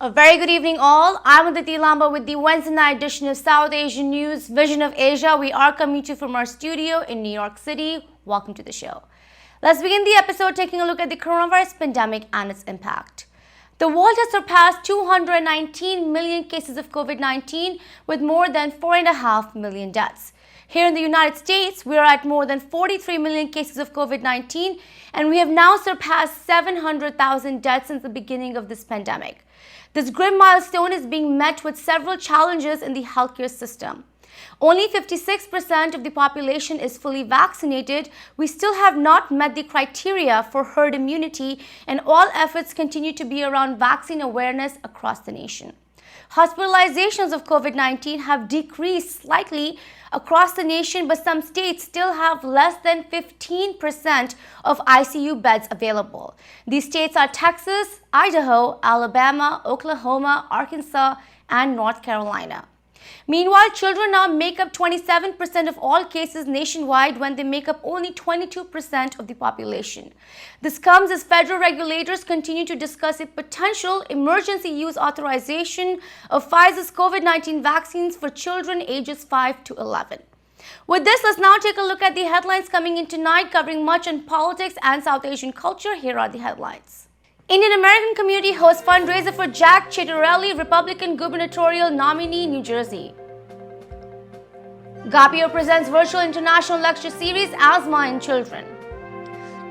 A very good evening all. I'm Aditi Lamba with the Wednesday night edition of South Asian News, Vision of Asia. We are coming to you from our studio in New York City. Welcome to the show. Let's begin the episode taking a look at the coronavirus pandemic and its impact. The world has surpassed 219 million cases of COVID-19 with more than 4.5 million deaths. Here in the United States, we are at more than 43 million cases of COVID-19 and we have now surpassed 700,000 deaths since the beginning of this pandemic. This grim milestone is being met with several challenges in the healthcare system. Only 56% of the population is fully vaccinated. We still have not met the criteria for herd immunity, and all efforts continue to be around vaccine awareness across the nation. Hospitalizations of COVID-19 have decreased slightly across the nation, but some states still have less than 15% of ICU beds available. These states are Texas, Idaho, Alabama, Oklahoma, Arkansas, and North Carolina. Meanwhile, children now make up 27% of all cases nationwide when they make up only 22% of the population. This comes as federal regulators continue to discuss a potential emergency use authorization of Pfizer's COVID-19 vaccines for children ages 5 to 11. With this, let's now take a look at the headlines coming in tonight, covering much on politics and South Asian culture. Here are the headlines. Indian American community hosts fundraiser for Jack Ciattarelli, Republican Gubernatorial Nominee, New Jersey. Gapio presents virtual international lecture series Asthma in Children.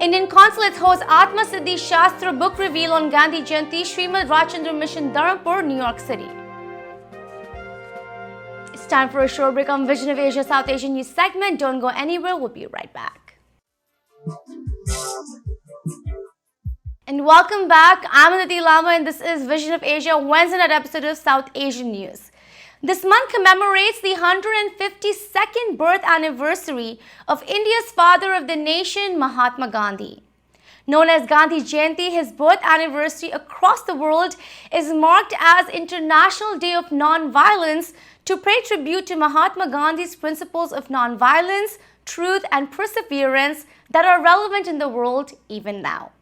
Indian Consulate hosts Atmasiddhi Shastra book reveal on Gandhi Jayanti, Shrimad Rajchandra Mission, Dharampur, New York City. It's time for a short break on Vision of Asia South Asian News segment. Don't go anywhere, we'll be right back. And welcome back. I'm Aditi Lamba and this is Vision of Asia, Wednesday night episode of South Asian News. This month commemorates the 152nd birth anniversary of India's father of the nation, Mahatma Gandhi. Known as Gandhi Jayanti, his birth anniversary across the world is marked as International Day of Non-Violence to pay tribute to Mahatma Gandhi's principles of non-violence, truth and perseverance that are relevant in the world even now.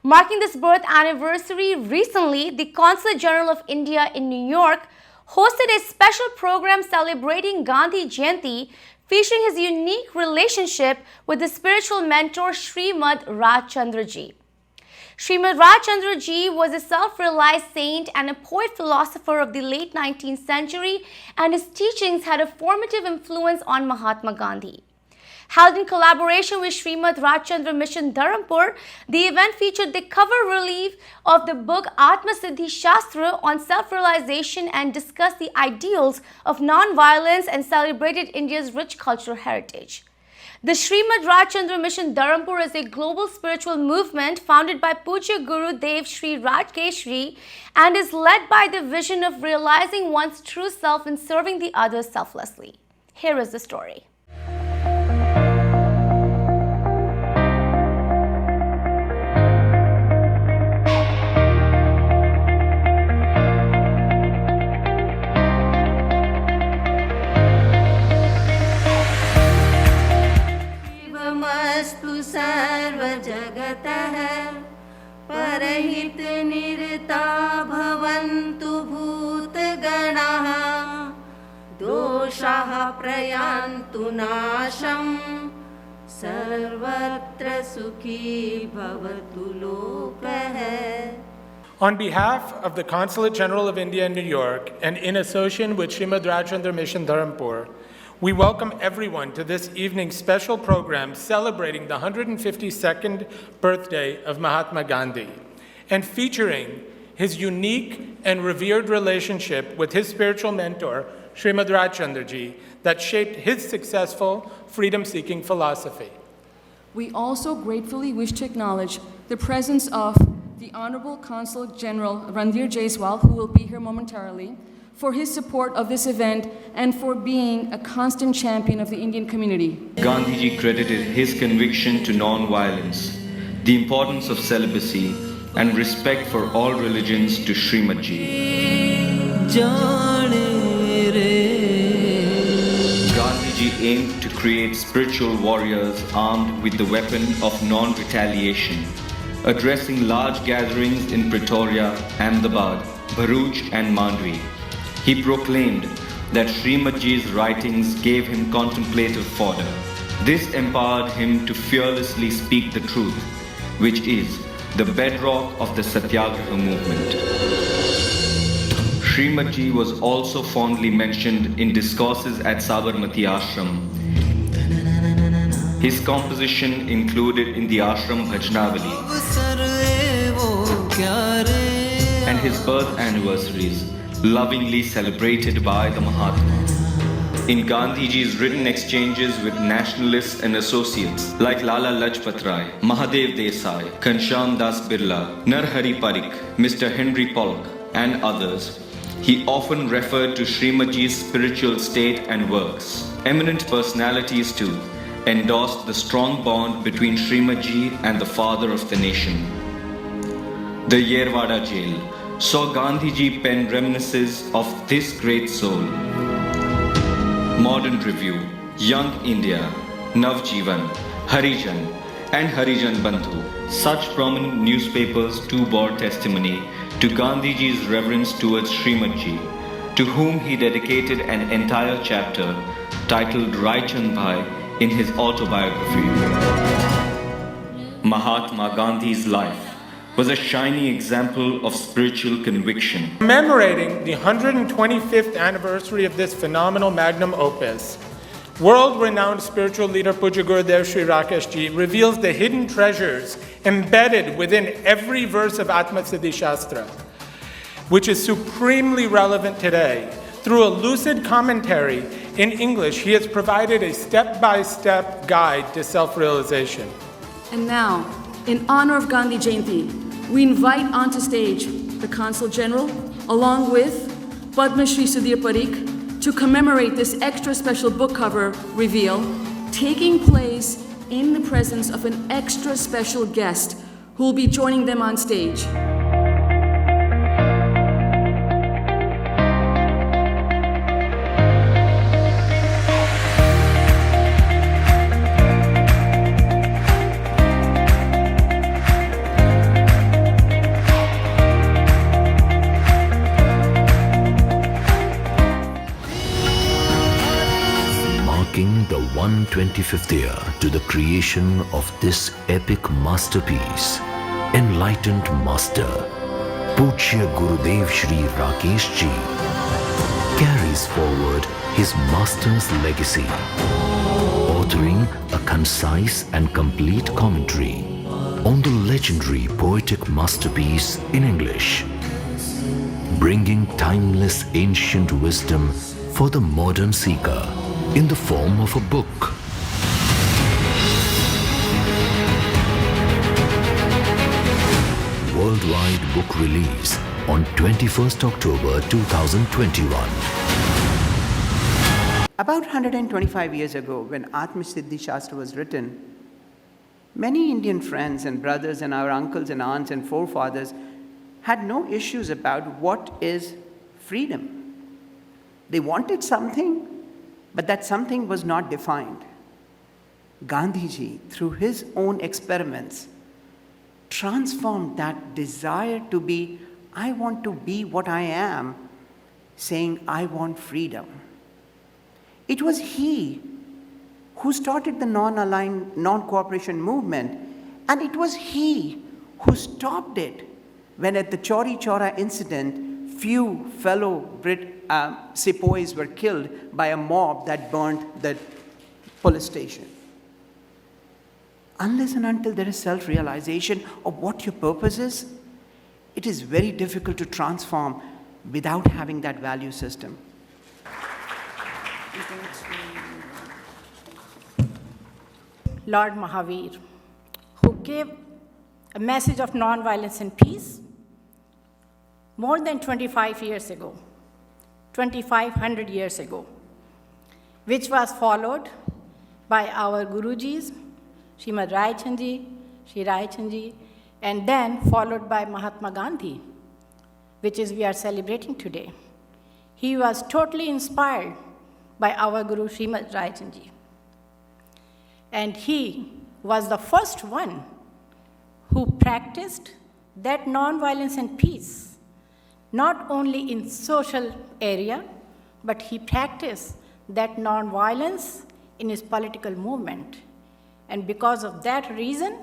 Marking this birth anniversary, recently, the Consulate General of India in New York hosted a special program celebrating Gandhi Jayanti, featuring his unique relationship with the spiritual mentor Shrimad Rajchandra ji. Shrimad Rajchandra ji was a self-realized saint and a poet-philosopher of the late 19th century, and his teachings had a formative influence on Mahatma Gandhi. Held in collaboration with Shrimad Rajchandra Mission, Dharampur, the event featured the cover relief of the book Atmasiddhi Shastra on self-realization and discussed the ideals of non-violence and celebrated India's rich cultural heritage. The Shrimad Rajchandra Mission, Dharampur is a global spiritual movement founded by Pujya Guru Dev Sri Rajkeshri and is led by the vision of realizing one's true self and serving the others selflessly. Here is the story. सर्वजगतः परहित निरता भवन्तु भूतगणाः दोषाः प्रयान्तु नाशं सर्वत्र सुखी भवतु लोकः. On behalf of the Consulate General of India in New York and in association with Shrimad Rajchandra Mission Dharampur, we welcome everyone to this evening's special program celebrating the 152nd birthday of Mahatma Gandhi. and featuring his unique and revered relationship with his spiritual mentor, Shrimad Rajchandra ji, that shaped his successful freedom-seeking philosophy. We also gratefully wish to acknowledge the presence of the Honorable Consul General Randir Jaiswal, who will be here momentarily, for his support of this event and for being a constant champion of the Indian community. Gandhiji credited his conviction to non-violence, the importance of celibacy, and respect for all religions to Shrimad ji. Gandhiji aimed to create spiritual warriors armed with the weapon of non-retaliation, addressing large gatherings in Pretoria, Ahmedabad, Bharuch and Mandvi. He proclaimed that Shrimad ji's writings gave him contemplative fodder. This empowered him to fearlessly speak the truth, which is the bedrock of the Satyagraha movement. Shrimad ji was also fondly mentioned in discourses at Sabarmati Ashram. His composition included in the Ashram Bhajanavali and his birth anniversaries, lovingly celebrated by the Mahatma. In Gandhiji's written exchanges with nationalists and associates like Lala Lajpat Rai, Mahadev Desai, Kansham Das Birla, Narhari Parikh, Mr. Henry Polk, and others, he often referred to Shrimad ji's spiritual state and works. Eminent personalities too endorsed the strong bond between Shrimad ji and the father of the nation. The Yerwada jail saw Gandhiji pen reminiscences of this great soul. Modern Review, Young India, Navjivan, Harijan, and Harijan Bandhu. Such prominent newspapers too bore testimony to Gandhiji's reverence towards Shrimad ji, to whom he dedicated an entire chapter titled Raichand Bhai in his autobiography. Mahatma Gandhi's life was a shining example of spiritual conviction. Commemorating the 125th anniversary of this phenomenal magnum opus, world-renowned spiritual leader Pujya Gurudev Sri Rakesh ji reveals the hidden treasures embedded within every verse of Atmasiddhi Shastra, which is supremely relevant today. Through a lucid commentary in English, he has provided a step-by-step guide to self-realization. And now, in honor of Gandhi Jayanti, we invite onto stage the Consul General, along with Padma Shri Sudhir Parikh, to commemorate this extra special book cover reveal, taking place in the presence of an extra special guest who will be joining them on stage. Marking the 125th year to the creation of this epic masterpiece, Enlightened Master, Pujya Gurudev Sri Rakesh ji, carries forward his master's legacy, authoring a concise and complete commentary on the legendary poetic masterpiece in English, bringing timeless ancient wisdom for the modern seeker in the form of a book. Worldwide book release on 21st October 2021. About 125 years ago, when Atmasiddhi Shastra was written, many Indian friends and brothers and our uncles and aunts and forefathers had no issues about what is freedom. They wanted something, but that something was not defined. Gandhiji, through his own experiments, transformed that desire to be, I want to be what I am, saying, I want freedom. It was he who started the non-aligned, non-cooperation movement, and it was he who stopped it when at the Chauri Chaura incident, few fellow Brit sepoys were killed by a mob that burned the police station. Unless and until there is self-realization of what your purpose is, it is very difficult to transform without having that value system. Lord Mahavir, who gave a message of nonviolence and peace more than 25 years ago, 2,500 years ago, which was followed by our Gurujis, Shrimad Rajchandra, Shri Rajchandra, and then followed by Mahatma Gandhi, which is we are celebrating today. He was totally inspired by our Guru Shrimad Rajchandra. And he was the first one who practiced that nonviolence and peace, not only in social area, but he practiced that nonviolence in his political movement. And because of that reason,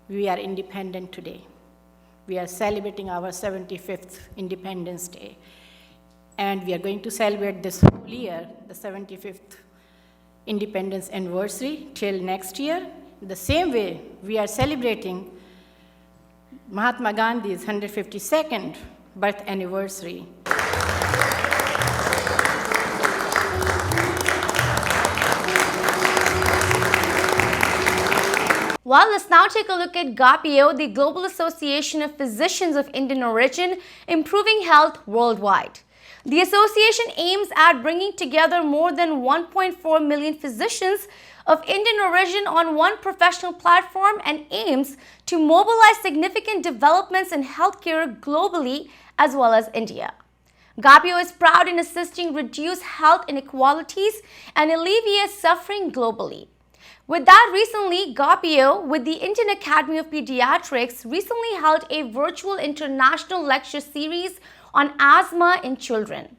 we are independent today. We are celebrating our 75th Independence Day. And we are going to celebrate this whole year, the 75th Independence anniversary, till next year. The same way, we are celebrating Mahatma Gandhi's 152nd birth anniversary. Well, let's now take a look at Gapio, the Global Association of Physicians of Indian Origin, improving health worldwide. The association aims at bringing together more than 1.4 million physicians of Indian origin on one professional platform and aims to mobilize significant developments in healthcare globally as well as India. Gapio is proud in assisting reduce health inequalities and alleviate suffering globally. With that, recently, Gapio, with the Indian Academy of Pediatrics, recently held a virtual international lecture series on asthma in children.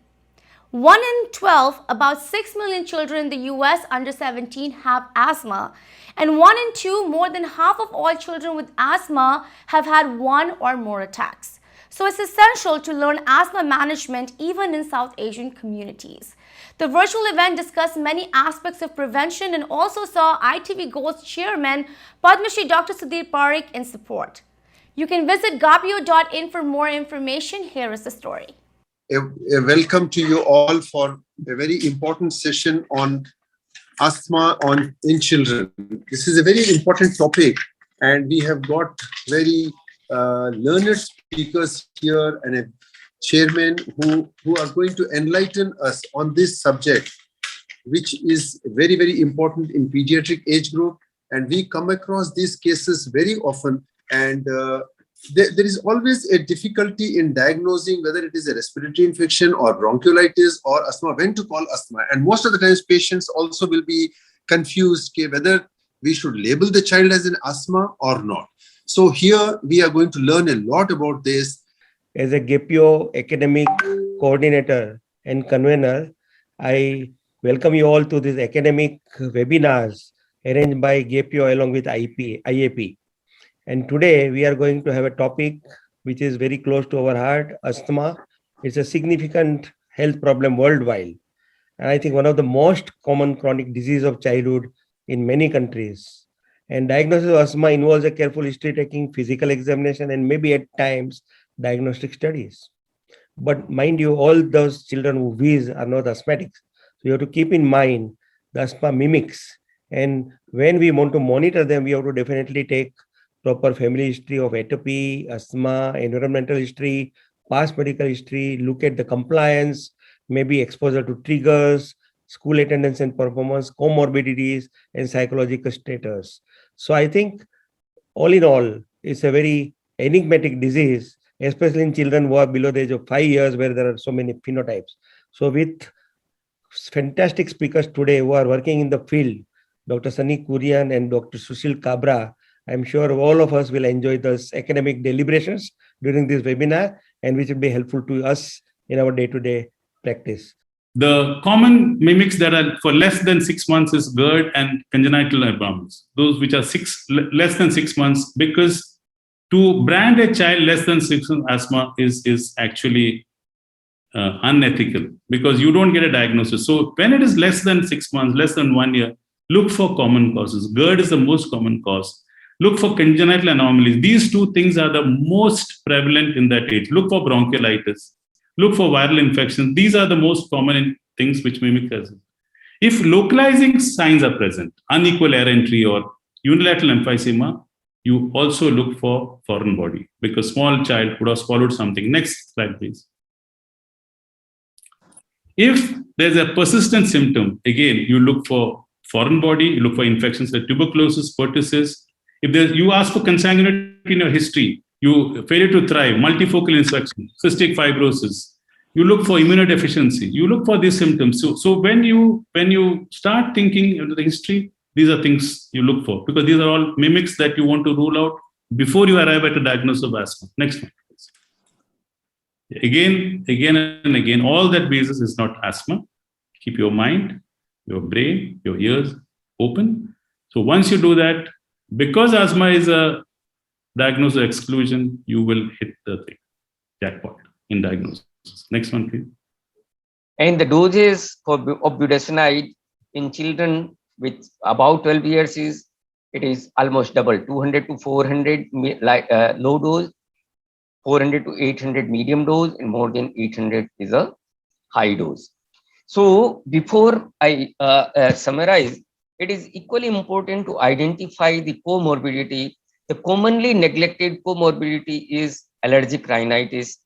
1 in 12, about 6 million children in the US under 17 have asthma, and 1 in 2, more than half of all children with asthma have had one or more attacks. So it's essential to learn asthma management even in South Asian communities. The virtual event discussed many aspects of prevention and also saw ITV Gold's chairman, Padma Shri Dr. Sudhir Parikh, in support. You can visit gapio.in for more information. Here is the story. A welcome to you all for a very important session on asthma in children. This is a very important topic, and we have got very learned speakers here and a chairman who are going to enlighten us on this subject, which is very, very important in pediatric age group. And we come across these cases very often, and there is always a difficulty in diagnosing whether it is a respiratory infection or bronchiolitis or asthma, when to call asthma. And most of the times patients also will be confused whether we should label the child as an asthma or not. So here we are going to learn a lot about this. As a Gapio academic coordinator and convener, I welcome you all to these academic webinars arranged by Gapio along with IAP. And today we are going to have a topic which is very close to our heart, asthma. It's a significant health problem worldwide. And I think one of the most common chronic disease of childhood in many countries. And diagnosis of asthma involves a careful history-taking, physical examination, and maybe at times diagnostic studies. But mind you, all those children who wheeze are not asthmatics. So you have to keep in mind the asthma mimics. And when we want to monitor them, we have to definitely take proper family history of atopy, asthma, environmental history, past medical history, look at the compliance, maybe exposure to triggers, school attendance and performance, comorbidities, and psychological status. So I think all in all, it's a very enigmatic disease, especially in children who are below the age of 5 years, where there are so many phenotypes. So with fantastic speakers today who are working in the field, Dr. Sunny Kurian and Dr. Sushil Kabra, I'm sure all of us will enjoy those academic deliberations during this webinar, and which will be helpful to us in our day-to-day practice. The common mimics that are for less than 6 months is GERD and congenital abnormals. Those which are less than 6 months, because to brand a child less than 6 months asthma is actually unethical, because you don't get a diagnosis. So when it is less than 6 months, less than 1 year, look for common causes. GERD is the most common cause. Look for congenital anomalies. These two things are the most prevalent in that age. Look for bronchiolitis. Look for viral infections. These are the most common things which mimic asthma. If localizing signs are present, unequal air entry or unilateral emphysema, you also look for foreign body because small child could have swallowed something. Next slide, please. If there's a persistent symptom, again, you look for foreign body, you look for infections like tuberculosis, pertussis. If you ask for consanguinity in your history, you failure to thrive, multifocal infection, cystic fibrosis, you look for immunodeficiency, you look for these symptoms. So when you start thinking into the history, these are things you look for because these are all mimics that you want to rule out before you arrive at a diagnosis of asthma. Next one, please. Again and again, all that basis is not asthma. Keep your mind, your brain, your ears open. So once you do that, because asthma is a diagnosis of exclusion, you will hit the thing, jackpot in diagnosis. Next one, please. And the doses of budesonide in children with about 12 years it is almost double, 200 to 400 low dose, 400 to 800 medium dose, and more than 800 is a high dose. So before I summarize, it is equally important to identify the comorbidity. The commonly neglected comorbidity is allergic rhinitis,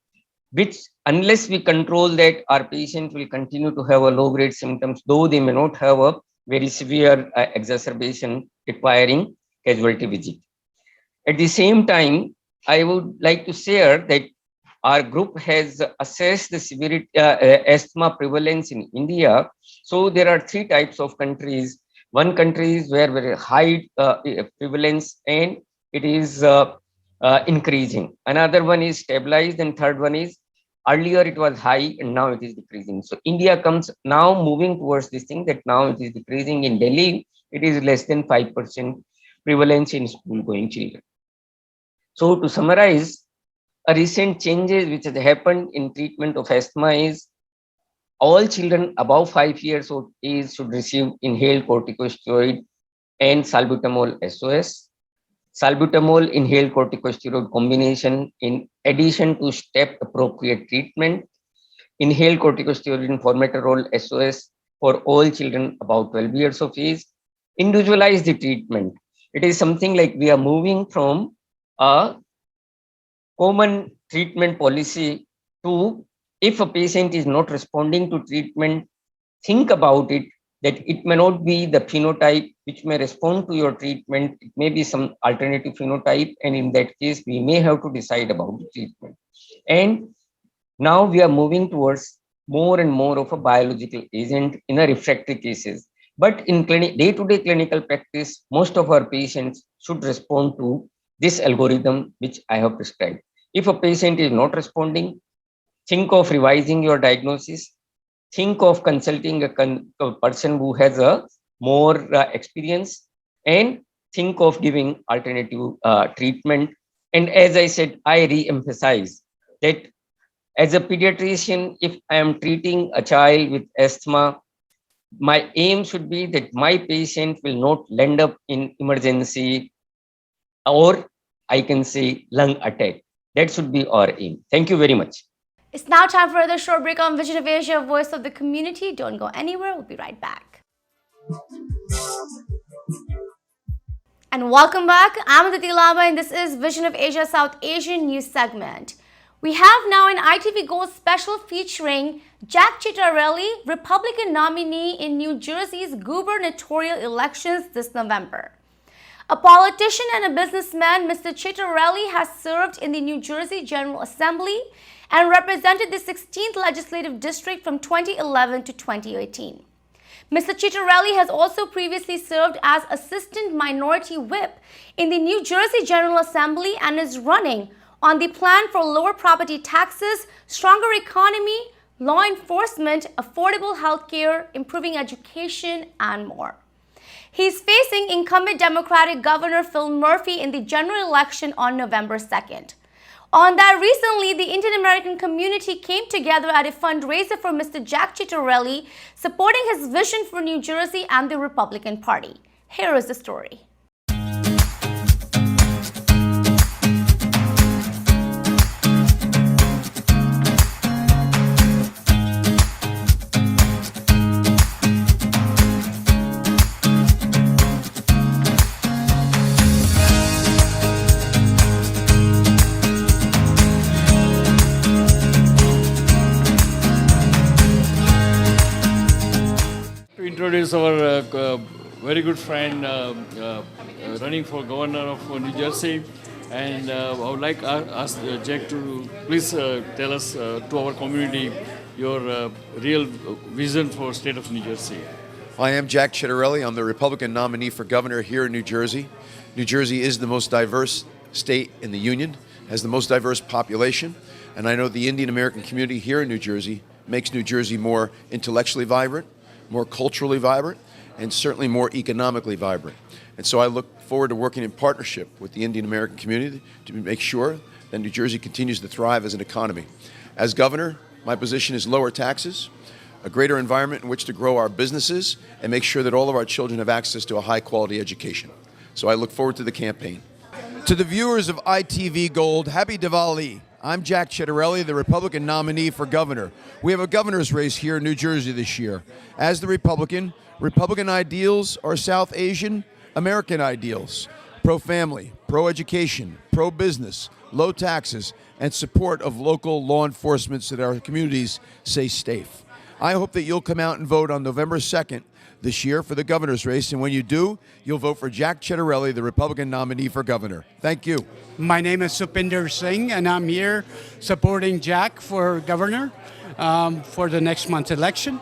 which unless we control that, our patient will continue to have a low-grade symptoms, though they may not have a very severe exacerbation requiring casualty visit. At the same time, I would like to share that our group has assessed the severity asthma prevalence in India. So there are three types of countries. One country is where very high prevalence and it is increasing. Another one is stabilized, and third one is earlier it was high and now it is decreasing. So India comes now moving towards this thing that now it is decreasing. In Delhi, it is less than 5% prevalence in school-going children. So to summarize, a recent changes which has happened in treatment of asthma is all children above 5 years of age should receive inhaled corticosteroid and salbutamol SOS. Salbutamol inhaled corticosteroid combination in addition to step appropriate treatment. Inhaled corticosteroid and formoterol SOS for all children about 12 years of age. Individualize the treatment. It is something like we are moving from a common treatment policy to, if a patient is not responding to treatment, think about it, that it may not be the phenotype which may respond to your treatment. It may be some alternative phenotype. And in that case, we may have to decide about the treatment. And now we are moving towards more and more of a biological agent in a refractory cases. But in day-to-day clinical practice, most of our patients should respond to this algorithm which I have prescribed. If a patient is not responding, think of revising your diagnosis. Think of consulting a person who has a more experience, and think of giving alternative treatment. And as I said, I re-emphasize that as a pediatrician, if I am treating a child with asthma, my aim should be that my patient will not end up in emergency, or I can say lung attack. That should be our aim. Thank you very much. It's now time for another short break on Vision of Asia, Voice of the Community. Don't go anywhere. We'll be right back. And welcome back. I'm Aditi Lama, and this is Vision of Asia South Asian News segment. We have now an ITV Gold special featuring Jack Ciattarelli, Republican nominee in New Jersey's gubernatorial elections this November. A politician and a businessman, Mr. Ciattarelli has served in the New Jersey General Assembly and represented the 16th Legislative District from 2011 to 2018. Mr. Ciattarelli has also previously served as Assistant Minority Whip in the New Jersey General Assembly and is running on the plan for lower property taxes, stronger economy, law enforcement, affordable health care, improving education, and more. He's facing incumbent Democratic Governor Phil Murphy in the general election on November 2nd. On that, recently, the Indian American community came together at a fundraiser for Mr. Jack Ciattarelli, supporting his vision for New Jersey and the Republican Party. Here is the story. is our very good friend running for governor of New Jersey. And I would like to ask Jack to please tell us to our community your real vision for state of New Jersey. I am Jack Ciattarelli. I'm the Republican nominee for governor here in New Jersey. New Jersey is the most diverse state in the union, has the most diverse population, and I know the Indian American community here in New Jersey makes New Jersey more intellectually vibrant, more culturally vibrant, and certainly more economically vibrant. And so I look forward to working in partnership with the Indian American community to make sure that New Jersey continues to thrive as an economy. As governor, my position is lower taxes, a greater environment in which to grow our businesses, and make sure that all of our children have access to a high-quality education. So I look forward to the campaign. To the viewers of ITV Gold, happy Diwali. I'm Jack Ciattarelli, the Republican nominee for governor. We have a governor's race here in New Jersey this year. As the Republican ideals are South Asian American ideals: pro-family, pro-education, pro-business, low taxes, and support of local law enforcement so that our communities stay safe. I hope that you'll come out and vote on November 2nd this year for the governor's race, and when you do, you'll vote for Jack Ciattarelli, the Republican nominee for governor. Thank you. My name is Supinder Singh, and I'm here supporting Jack for governor for the next month's election.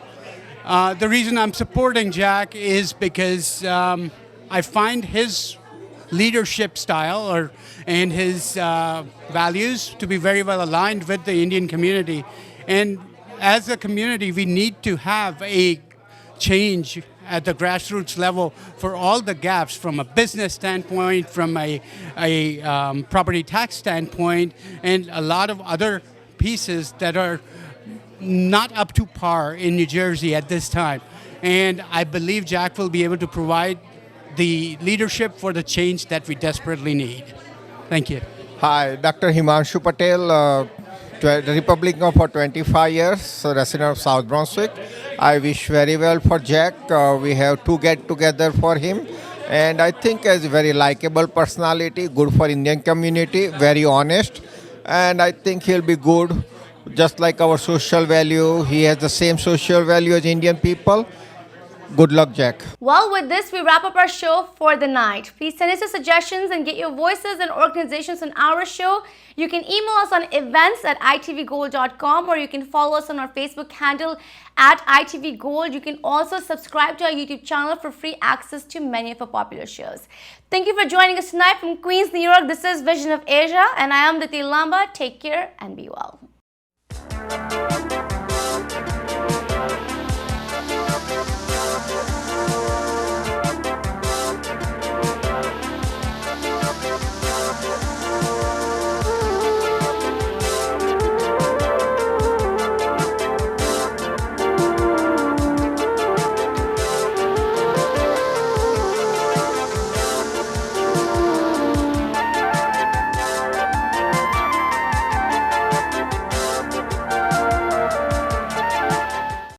The reason I'm supporting Jack is because I find his leadership style and his values to be very well aligned with the Indian community. And as a community, we need to have a change at the grassroots level for all the gaps, from a business standpoint, from a property tax standpoint, and a lot of other pieces that are not up to par in New Jersey at this time. And I believe Jack will be able to provide the leadership for the change that we desperately need. Thank you. Hi, Dr. Himanshu Patel, the Republican for 25 years, so resident of South Brunswick. I wish very well for Jack. We have to get together for him. And I think as a very likable personality, good for Indian community, very honest. And I think he'll be good, just like our social value. He has the same social value as Indian people. Good luck, Jack. Well, with this, we wrap up our show for the night. Please send us your suggestions and get your voices and organizations on our show. You can email us on events@itvgold.com, or you can follow us on our Facebook handle @itvgold. You can also subscribe to our YouTube channel for free access to many of our popular shows. Thank you for joining us tonight from Queens, New York. This is Vision of Asia, and I am Diti Lamba. Take care and be well.